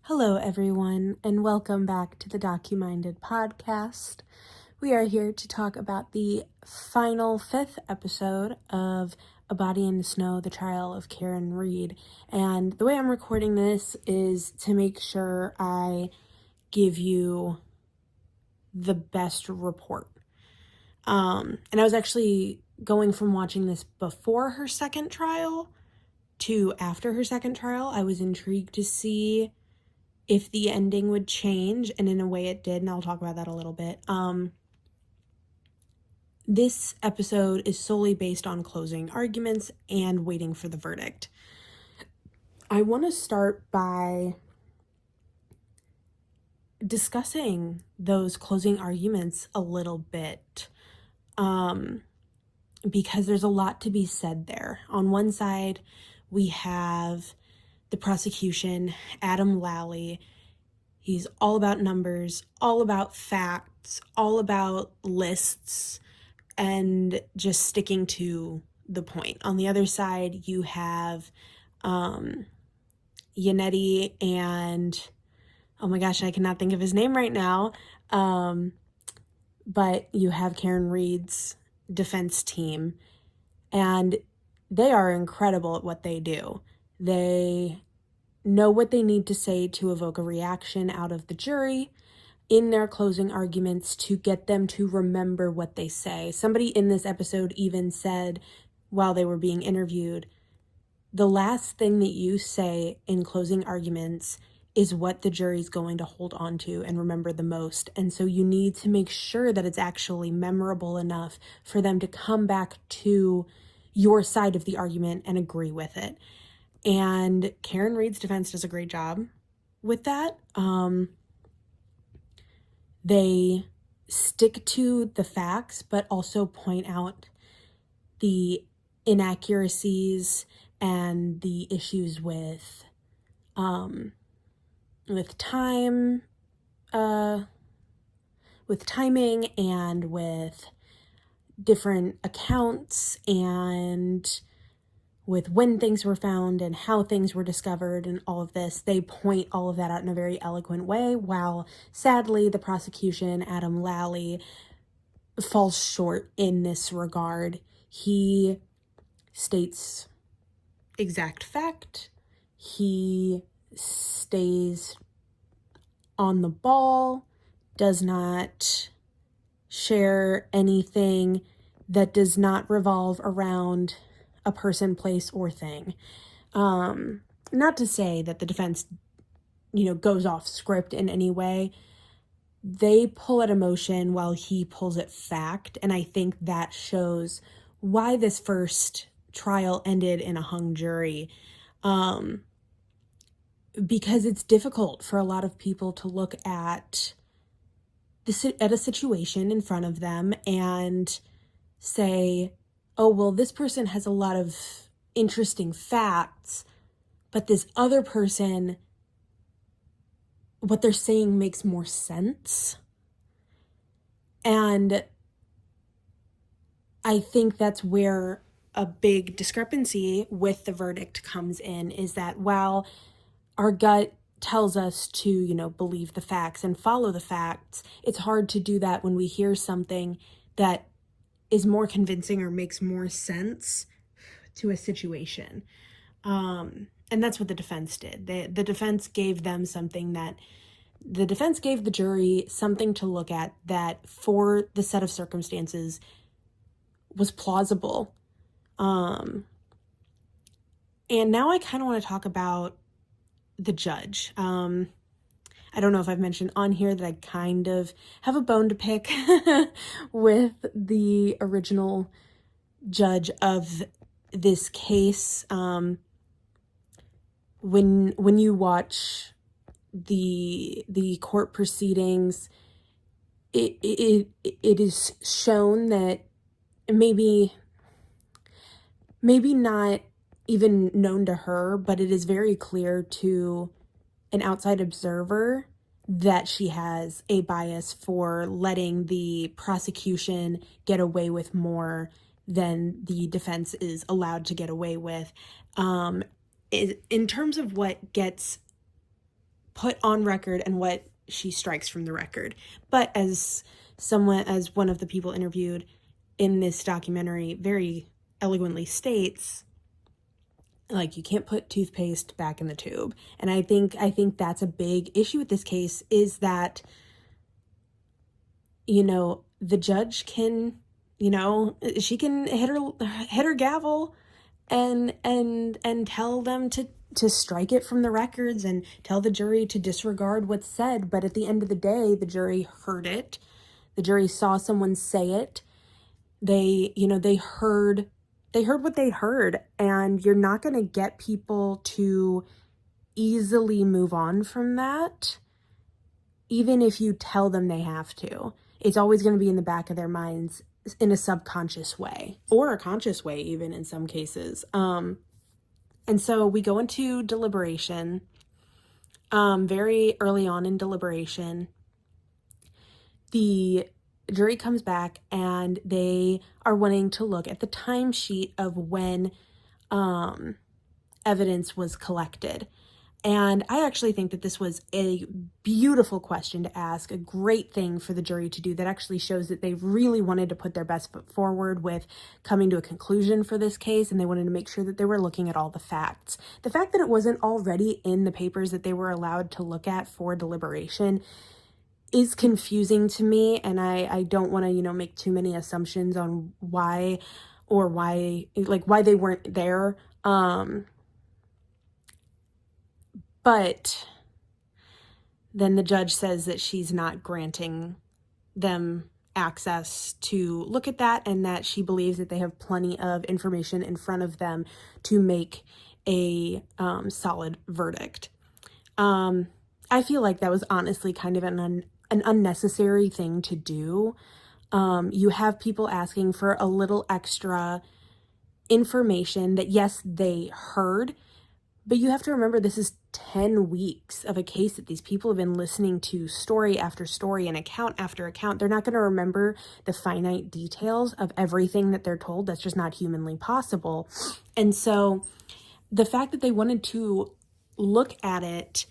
Hello, everyone, and welcome back to the DocuMinded podcast. We are here to talk about the final fifth episode of A Body in the Snow, the trial of Karen Reed. And the way I'm recording this is to make sure I give you the best report. And I was actually going from watching this before her second trial to after her second trial. I was intrigued to see if the ending would change, and in a way it did, and I'll talk about that a little bit. This episode is solely based on closing arguments and waiting for the verdict. I want to start by discussing those closing arguments a little bit, because there's a lot to be said there. On one side, we have the prosecution, Adam Lally. He's all about numbers, all about facts, all about lists, and just sticking to the point. On the other side, you have Yannetti and, oh my gosh, I cannot think of his name right now, but you have Karen Reed's defense team, and they are incredible at what they do. They know what they need to say to evoke a reaction out of the jury in their closing arguments to get them to remember what they say. Somebody in this episode even said, while they were being interviewed, the last thing that you say in closing arguments is what the jury's going to hold on to and remember the most. And so you need to make sure that it's actually memorable enough for them to come back to your side of the argument and agree with it. And Karen Reed's defense does a great job with that. They stick to the facts, but also point out the inaccuracies and the issues with time, with timing, and with different accounts, and with when things were found and how things were discovered and all of this. They point all of that out in a very eloquent way, while sadly the prosecution, Adam Lally, falls short in this regard. He states exact fact. He stays on the ball, does not share anything that does not revolve around a person, place, or thing. Not to say that the defense, goes off script in any way. They pull at emotion while he pulls at fact, and I think that shows why this first trial ended in a hung jury. Because it's difficult for a lot of people to look at a situation in front of them and say, oh, well, this person has a lot of interesting facts, but this other person, what they're saying makes more sense. And I think that's where a big discrepancy with the verdict comes in, is that while our gut tells us to, believe the facts and follow the facts, it's hard to do that when we hear something that is more convincing or makes more sense to a situation. And that's what the defense did. The defense gave them something that the defense gave the jury something to look at that for the set of circumstances was plausible. And now I kind of want to talk about the judge. I don't know if I've mentioned on here that I kind of have a bone to pick with the original judge of this case. When you watch the court proceedings, it is shown that maybe not even known to her, but it is very clear to an outside observer that she has a bias for letting the prosecution get away with more than the defense is allowed to get away with. In terms of what gets put on record and what she strikes from the record. But as one of the people interviewed in this documentary very eloquently states, like, you can't put toothpaste back in the tube. And I think that's a big issue with this case, is that, you know, the judge can, you know, she can hit her gavel and tell them to strike it from the records and tell the jury to disregard what's said. But at the end of the day, the jury heard it. The jury saw someone say it. They heard what they heard, and you're not going to get people to easily move on from that, even if you tell them they have to. It's always going to be in the back of their minds in a subconscious way, or a conscious way, even in some cases. And so we go into deliberation. Very early on in deliberation, the jury comes back and they are wanting to look at the timesheet of when evidence was collected. And I actually think that this was a beautiful question to ask, a great thing for the jury to do that actually shows that they really wanted to put their best foot forward with coming to a conclusion for this case, and they wanted to make sure that they were looking at all the facts. The fact that it wasn't already in the papers that they were allowed to look at for deliberation is confusing to me, and I don't want to, make too many assumptions on why they weren't there. But then the judge says that she's not granting them access to look at that, and that she believes that they have plenty of information in front of them to make a solid verdict. I feel like that was honestly kind of an unnecessary thing to do. You have people asking for a little extra information that, yes, they heard, but you have to remember this is 10 weeks of a case that these people have been listening to, story after story and account after account. They're not going to remember the finite details of everything that they're told. That's just not humanly possible. And so the fact that they wanted to look at it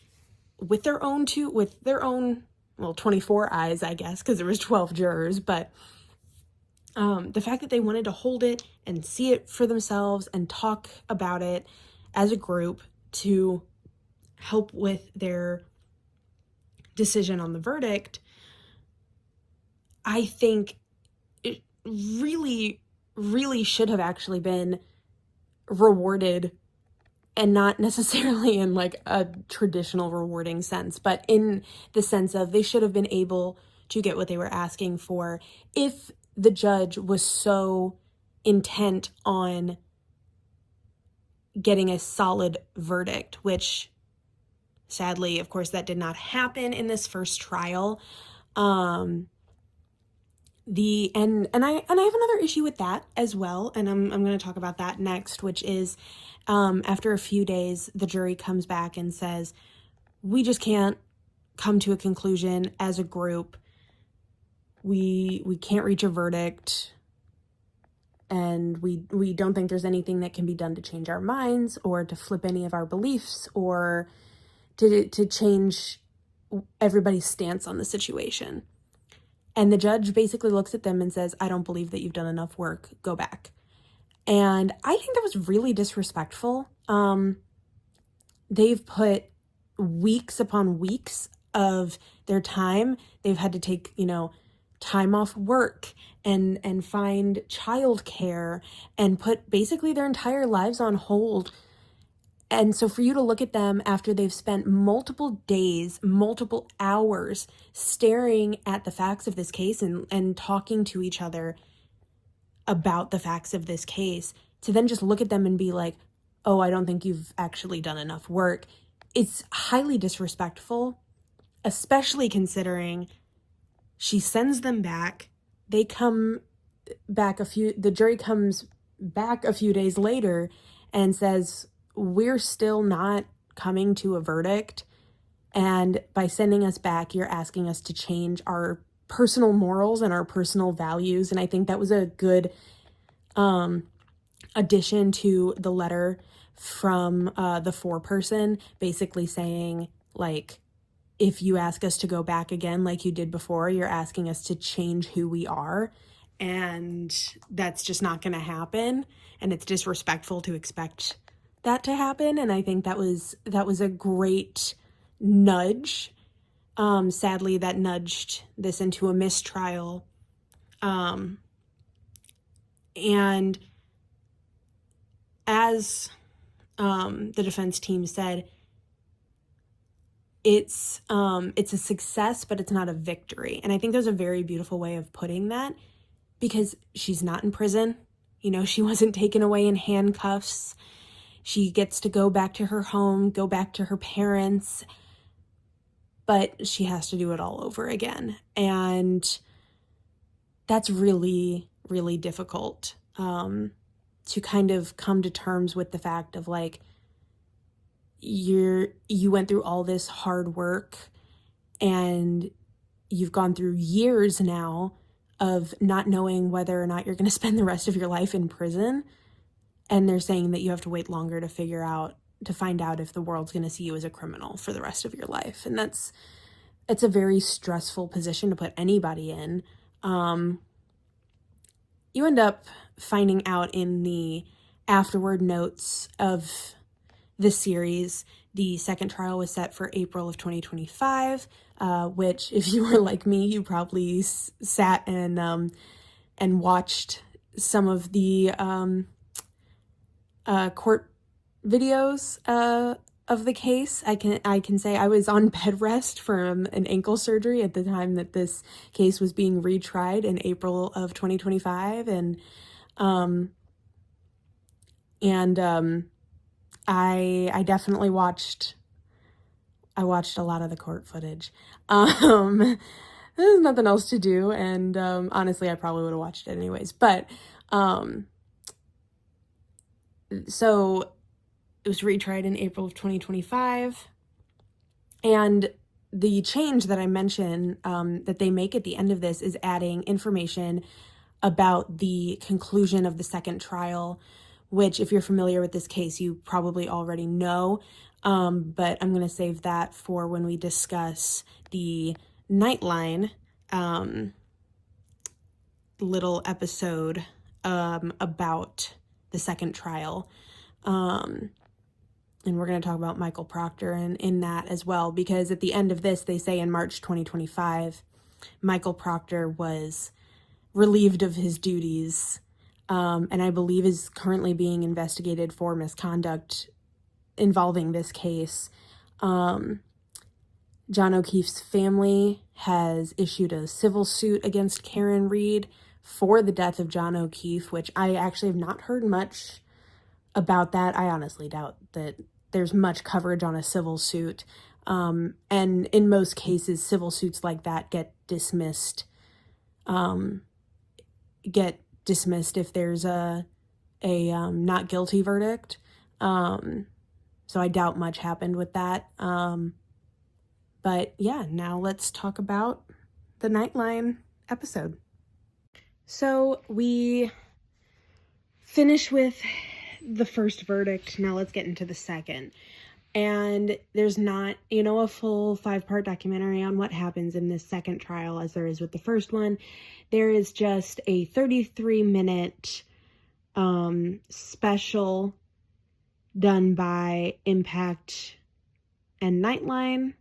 with their own 24 eyes, I guess, because there was 12 jurors, but the fact that they wanted to hold it and see it for themselves and talk about it as a group to help with their decision on the verdict, I think it really, really should have actually been rewarded, and not necessarily in like a traditional rewarding sense, but in the sense of they should have been able to get what they were asking for if the judge was so intent on getting a solid verdict, which sadly, of course, that did not happen in this first trial. And I have another issue with that as well, and I'm going to talk about that next, which is after a few days, the jury comes back and says, we just can't come to a conclusion as a group. We can't reach a verdict, and we don't think there's anything that can be done to change our minds or to flip any of our beliefs or to change everybody's stance on the situation. And the judge basically looks at them and says, I don't believe that you've done enough work. Go back. And I think that was really disrespectful. They've put weeks upon weeks of their time. They've had to take, time off work and find childcare and put basically their entire lives on hold. And so for you to look at them after they've spent multiple days, multiple hours staring at the facts of this case and talking to each other about the facts of this case, to then just look at them and be like, oh, I don't think you've actually done enough work. It's highly disrespectful, especially considering she sends them back. They come back the jury comes back a few days later and says, we're still not coming to a verdict. And by sending us back, you're asking us to change our personal morals and our personal values. And I think that was a good addition to the letter from the foreperson, basically saying, like, if you ask us to go back again like you did before, you're asking us to change who we are, and that's just not going to happen, and it's disrespectful to expect that to happen. And I think that was a great nudge. Sadly, that nudged this into a mistrial. And as the defense team said, it's a success, but it's not a victory. And I think there's a very beautiful way of putting that, because she's not in prison. You know, she wasn't taken away in handcuffs. She gets to go back to her home, go back to her parents, but she has to do it all over again. And that's really, really difficult, to kind of come to terms with the fact of, like, you went through all this hard work, and you've gone through years now of not knowing whether or not you're going to spend the rest of your life in prison. And they're saying that you have to wait longer to find out if the world's going to see you as a criminal for the rest of your life. And it's a very stressful position to put anybody in. You end up finding out in the afterward notes of the series, the second trial was set for April of 2025, which, if you were like me, you probably sat and watched some of the court videos of the case. I can say I was on bed rest from an ankle surgery at the time that this case was being retried in April of 2025, and I definitely watched a lot of the court footage. There's nothing else to do, and honestly, I probably would have watched it anyways. But so it was retried in April of 2025, and the change that I mentioned that they make at the end of this is adding information about the conclusion of the second trial, which, if you're familiar with this case, you probably already know, but I'm going to save that for when we discuss the Nightline little episode about the second trial. And we're going to talk about Michael Proctor in that as well, because at the end of this, they say in March 2025, Michael Proctor was relieved of his duties, and I believe is currently being investigated for misconduct involving this case. John O'Keefe's family has issued a civil suit against Karen Reed for the death of John O'Keefe, which I actually have not heard much about that. I honestly doubt that there's much coverage on a civil suit. And in most cases, civil suits like that get dismissed if there's a not guilty verdict. So I doubt much happened with that. But yeah, now let's talk about the Nightline episode. So we finish with the first verdict. Now let's get into the second. And there's not, a full 5-part documentary on what happens in this second trial as there is with the first one. There is just a 33-minute special done by Impact and Nightline,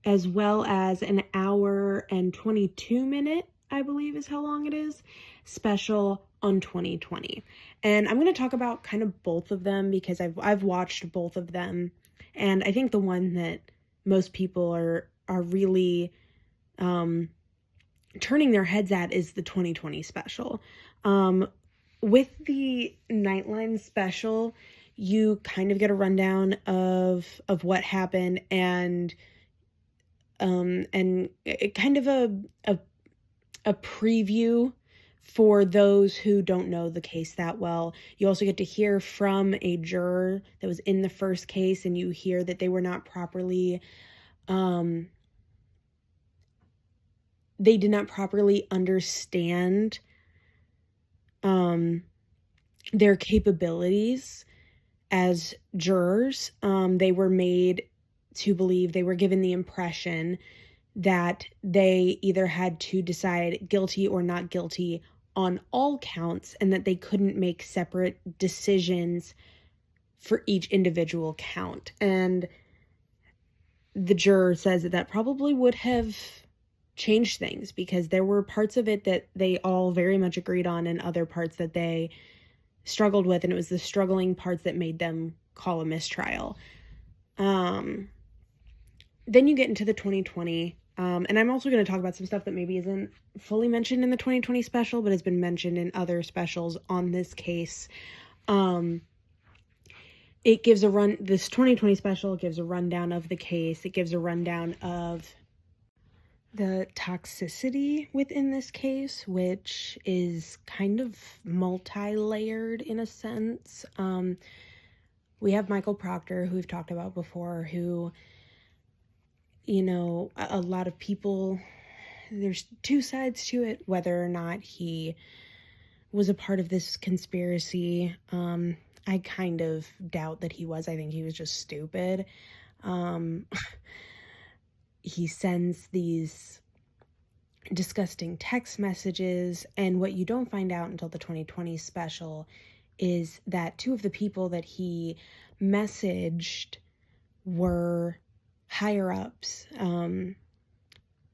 as well as an hour and 22-minute, I believe is how long it is, special on 2020. And I'm going to talk about kind of both of them because I've watched both of them, and I think the one that most people are really turning their heads at is the 2020 special. With the Nightline special, you kind of get a rundown of what happened, and kind of a preview for those who don't know the case that well. You also get to hear from a juror that was in the first case, and you hear that they were not properly, they did not properly understand their capabilities as jurors. They were made to believe, they were given the impression that they either had to decide guilty or not guilty on all counts, and that they couldn't make separate decisions for each individual count. And the juror says that probably would have changed things, because there were parts of it that they all very much agreed on and other parts that they struggled with, and it was the struggling parts that made them call a mistrial. Then you get into the 2020, and I'm also going to talk about some stuff that maybe isn't fully mentioned in the 2020 special, but has been mentioned in other specials on this case. It gives this 2020 special gives a rundown of the case. It gives a rundown of the toxicity within this case, which is kind of multi-layered in a sense. We have Michael Proctor, who we've talked about before, who, a lot of people, there's two sides to it, whether or not he was a part of this conspiracy. I kind of doubt that he was. I think he was just stupid. He sends these disgusting text messages, and what you don't find out until the 2020 special is that two of the people that he messaged were higher ups,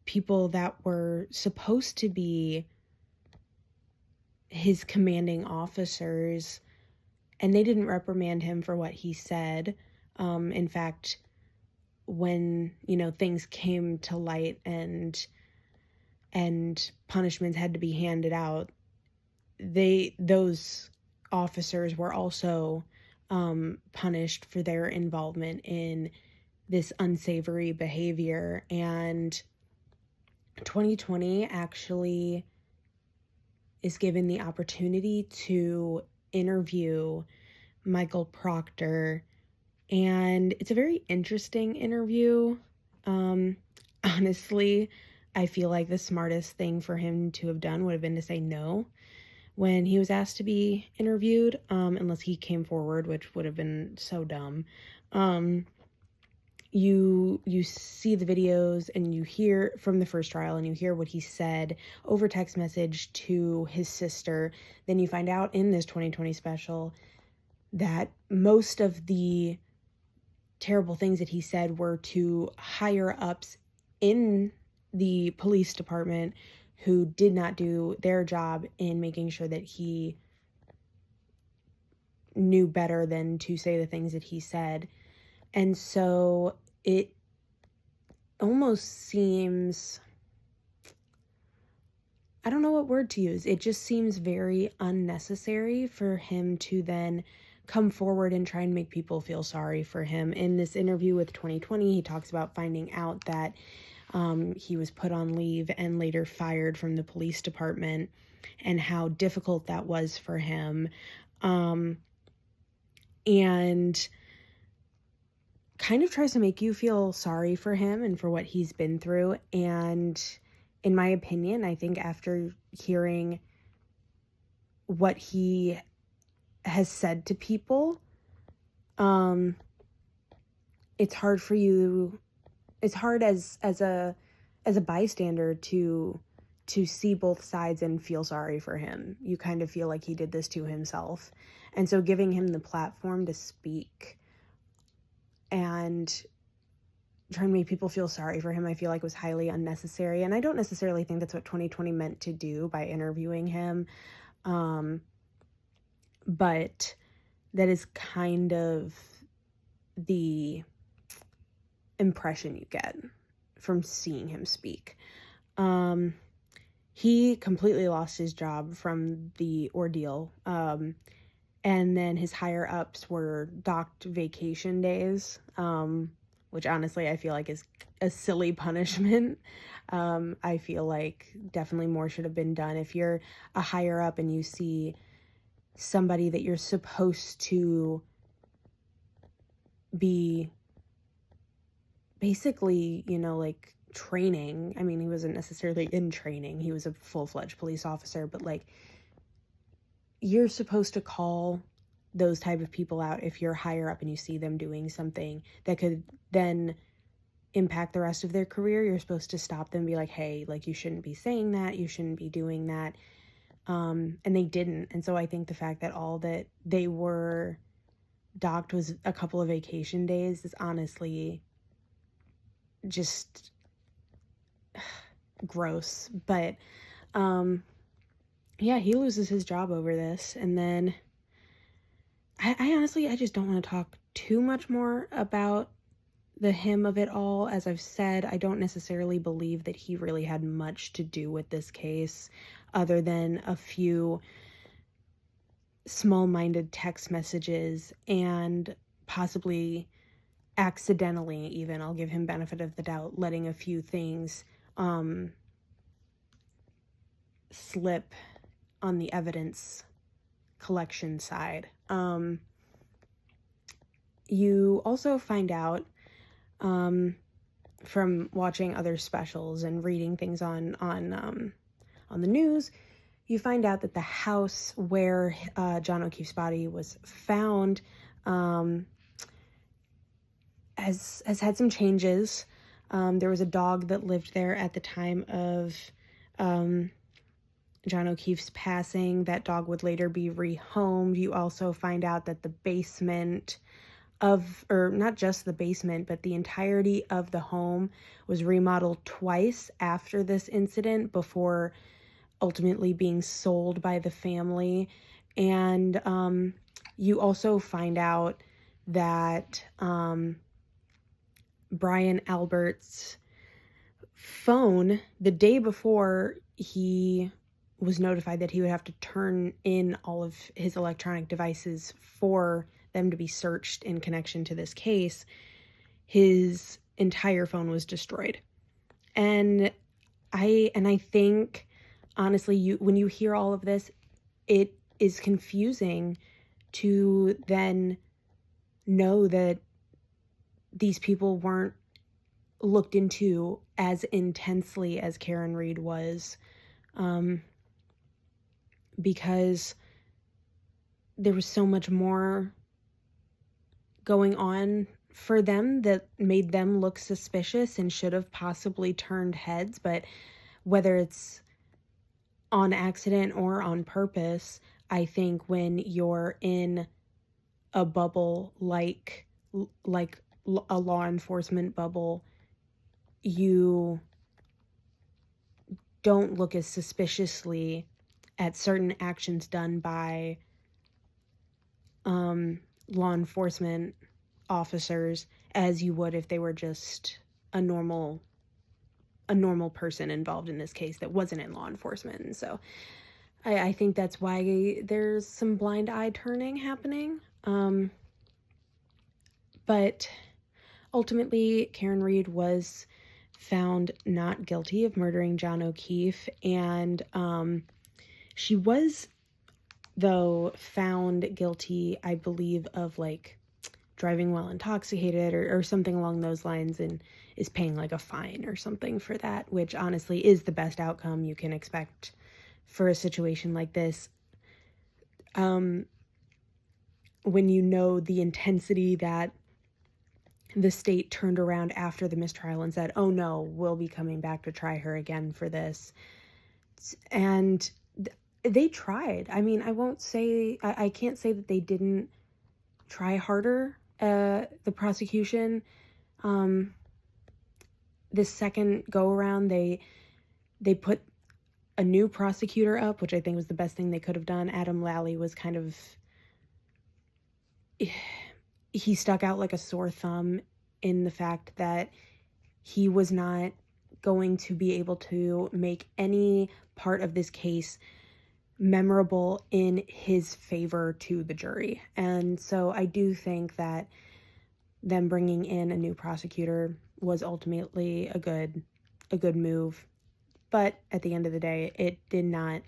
people that were supposed to be his commanding officers, and they didn't reprimand him for what he said. In fact, when, things came to light and punishments had to be handed out, those officers were also punished for their involvement in this unsavory behavior. And 2020 actually is given the opportunity to interview Michael Proctor, and it's a very interesting interview. Honestly, I feel like the smartest thing for him to have done would have been to say no when he was asked to be interviewed, unless he came forward, which would have been so dumb. You see the videos and you hear from the first trial, and you hear what he said over text message to his sister. Then you find out in this 2020 special that most of the terrible things that he said were to higher ups in the police department who did not do their job in making sure that he knew better than to say the things that he said. And so it almost seems, I don't know what word to use. It just seems very unnecessary for him to then come forward and try and make people feel sorry for him. In this interview with 2020, he talks about finding out that he was put on leave and later fired from the police department, and how difficult that was for him. And kind of tries to make you feel sorry for him and for what he's been through. And in my opinion, I think after hearing what he has said to people, it's hard for you, it's hard as a bystander to see both sides and feel sorry for him. You kind of feel like he did this to himself. And so giving him the platform to speak and trying to make people feel sorry for him, I feel like was highly unnecessary. And I don't necessarily think that's what 2020 meant to do by interviewing him. But that is kind of the impression you get from seeing him speak. He completely lost his job from the ordeal. And then his higher ups were docked vacation days, which honestly I feel like is a silly punishment. I feel like definitely more should have been done. If you're a higher up and you see somebody that you're supposed to be basically, like training. I mean, he wasn't necessarily in training. He was a full-fledged police officer, but like, you're supposed to call those type of people out if you're higher up and you see them doing something that could then impact the rest of their career. You're supposed to stop them and be like, hey, like, you shouldn't be saying that, you shouldn't be doing that. And they didn't. And so I think the fact that all that they were docked was a couple of vacation days is honestly just gross. But yeah, he loses his job over this. And then I honestly, I just don't want to talk too much more about the him of it all. As I've said, I don't necessarily believe that he really had much to do with this case, other than a few small-minded text messages and possibly accidentally, even, I'll give him benefit of the doubt, letting a few things slip on the evidence collection side. You also find out from watching other specials and reading things on the news, you find out that the house where John O'Keefe's body was found has had some changes. There was a dog that lived there at the time of John O'Keefe's passing. That dog would later be rehomed. You also find out that the basement or not just the basement, but the entirety of the home was remodeled twice after this incident before ultimately being sold by the family. And you also find out that Brian Albert's phone, the day before he was notified that he would have to turn in all of his electronic devices for them to be searched in connection to this case, his entire phone was destroyed. And I think, honestly, when you hear all of this, it is confusing to then know that these people weren't looked into as intensely as Karen Read was, because there was so much more going on for them that made them look suspicious and should have possibly turned heads. But whether it's on accident or on purpose, I think when you're in a bubble like a law enforcement bubble, you don't look as suspiciously at certain actions done by law enforcement officers as you would if they were just a normal person involved in this case that wasn't in law enforcement. And so I think that's why there's some blind eye turning happening. But ultimately, Karen Read was found not guilty of murdering John O'Keefe, and she was, though, found guilty, I believe, of like driving while intoxicated or something along those lines, and is paying like a fine or something for that, which honestly is the best outcome you can expect for a situation like this. When you know the intensity that the state turned around after the mistrial and said, oh no, we'll be coming back to try her again for this. And they tried. I mean, I can't say that they didn't try harder. The prosecution, this second go around, they put a new prosecutor up, which I think was the best thing they could have done. Adam Lally was kind of, he stuck out like a sore thumb in the fact that he was not going to be able to make any part of this case memorable in his favor to the jury. And so I do think that them bringing in a new prosecutor was ultimately a good move. But at the end of the day, it did not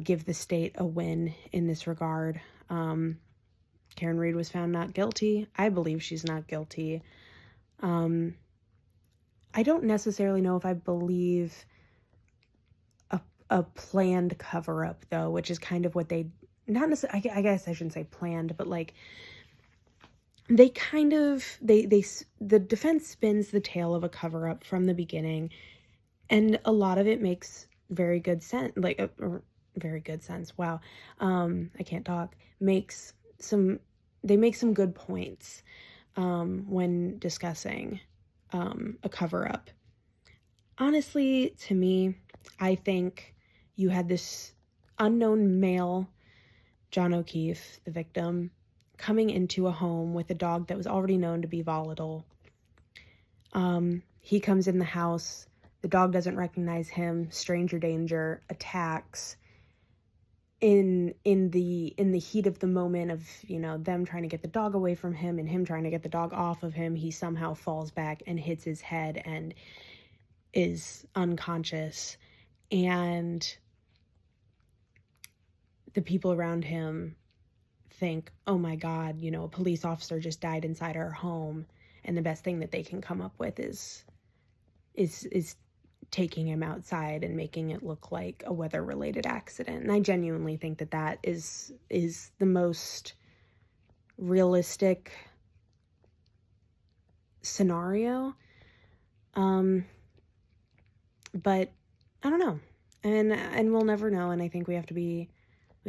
give the state a win in this regard. Karen Read was found not guilty. I believe she's not guilty. I don't necessarily know if I believe a planned cover-up, though, which is kind of what they, not necessarily, I guess I shouldn't say planned, but like they kind of, the defense spins the tale of a cover-up from the beginning, and a lot of it makes very good sense, very good sense, wow, I can't talk, they make some good points, when discussing, a cover-up. Honestly, to me, I think you had this unknown male, John O'Keefe, the victim, coming into a home with a dog that was already known to be volatile. He comes in the house, the dog doesn't recognize him, stranger danger, attacks. In the heat of the moment of, them trying to get the dog away from him and him trying to get the dog off of him, he somehow falls back and hits his head and is unconscious. And the people around him think, oh my God, a police officer just died inside our home, and the best thing that they can come up with is taking him outside and making it look like a weather-related accident. And I genuinely think that is the most realistic scenario. But I don't know. And we'll never know, and I think we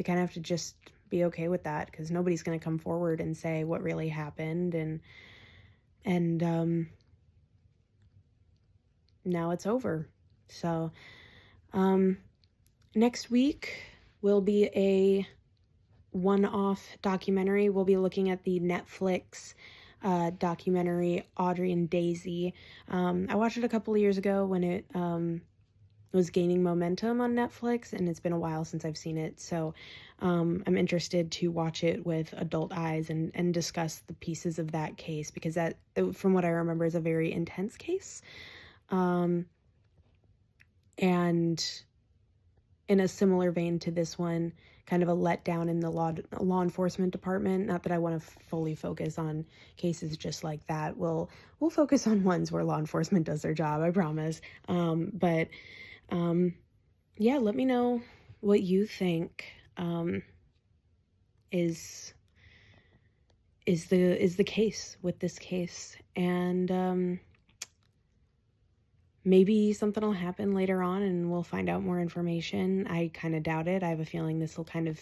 kind of have to just be okay with that, because nobody's going to come forward and say what really happened, and now it's over. So, next week will be a one-off documentary. We'll be looking at the Netflix documentary Audrey and Daisy. I watched it a couple of years ago when it was gaining momentum on Netflix, and it's been a while since I've seen it, so I'm interested to watch it with adult eyes and discuss the pieces of that case, because that, from what I remember, is a very intense case. And in a similar vein to this one, kind of a letdown in the law enforcement department. Not that I want to fully focus on cases just like that. We'll focus on ones where law enforcement does their job, I promise. But yeah, let me know what you think is the case with this case, and maybe something will happen later on and we'll find out more information. I kind of doubt it. I have a feeling this will kind of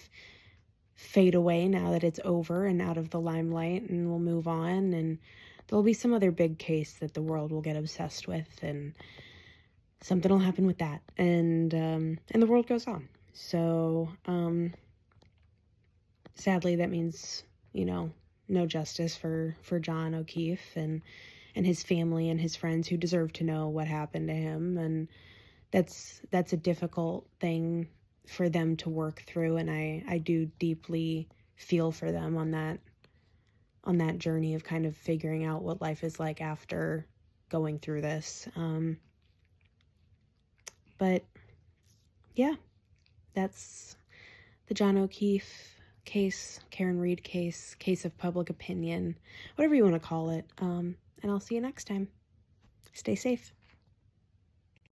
fade away now that it's over and out of the limelight, and we'll move on, and there'll be some other big case that the world will get obsessed with, and something will happen with that, and the world goes on. So, sadly, that means, no justice for John O'Keefe and his family and his friends who deserve to know what happened to him. And that's a difficult thing for them to work through, and I do deeply feel for them on that journey of kind of figuring out what life is like after going through this. But yeah, that's the John O'Keefe case, Karen Reed case of public opinion, whatever you want to call it. And I'll see you next time. Stay safe.